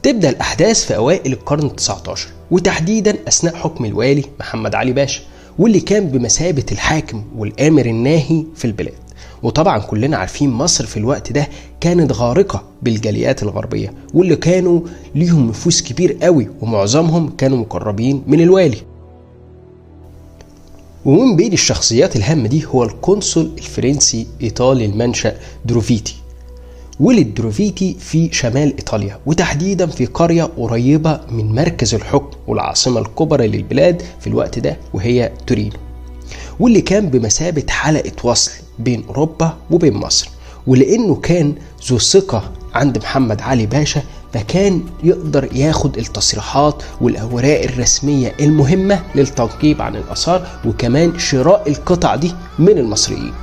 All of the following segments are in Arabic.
تبدأ الأحداث في أوائل القرن ال19 وتحديدا أثناء حكم الوالي محمد علي باشا، واللي كان بمثابة الحاكم والآمر الناهي في البلاد. وطبعا كلنا عارفين مصر في الوقت ده كانت غارقة بالجاليات الغربية، واللي كانوا ليهم نفوذ كبير قوي ومعظمهم كانوا مقربين من الوالي. ومن بين الشخصيات الهامة دي هو القنصل الفرنسي إيطالي المنشأ دروفيتي. ولد دروفيتي في شمال إيطاليا، وتحديدا في قرية قريبة من مركز الحكم والعاصمة الكبرى للبلاد في الوقت ده وهي تورينو، واللي كان بمثابة حلقة وصل بين أوروبا وبين مصر. ولأنه كان ذو ثقة عند محمد علي باشا، فكان يقدر ياخد التصريحات والأوراق الرسمية المهمة للتنقيب عن الآثار وكمان شراء القطع دي من المصريين.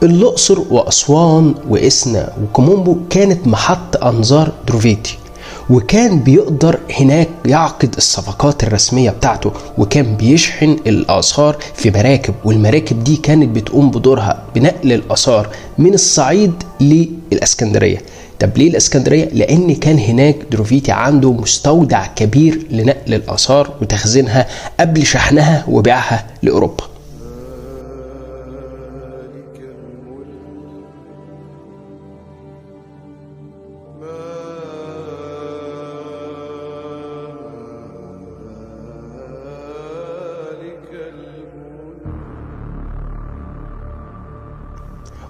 الأقصر وأسوان وإسنا وكومومبو كانت محط أنظار دروفيتي، وكان بيقدر هناك يعقد الصفقات الرسمية بتاعته، وكان بيشحن الآثار في مراكب، والمراكب دي كانت بتقوم بدورها بنقل الآثار من الصعيد للإسكندرية. طب ليه الإسكندرية؟ لأن كان هناك دروفيتي عنده مستودع كبير لنقل الآثار وتخزينها قبل شحنها وبيعها لأوروبا.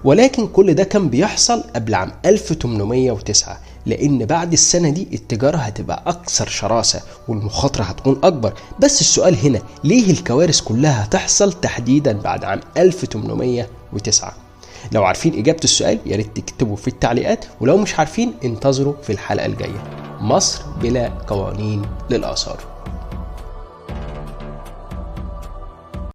ولكن كل ده كان بيحصل قبل عام 1809، لأن بعد السنة دي التجارة هتبقى أكثر شراسة والمخاطرة هتكون أكبر. بس السؤال هنا، ليه الكوارث كلها هتحصل تحديدا بعد عام 1809؟ لو عارفين إجابة السؤال يا ريت تكتبوا في التعليقات، ولو مش عارفين انتظروا في الحلقة الجاية. مصر بلا قوانين للآثار.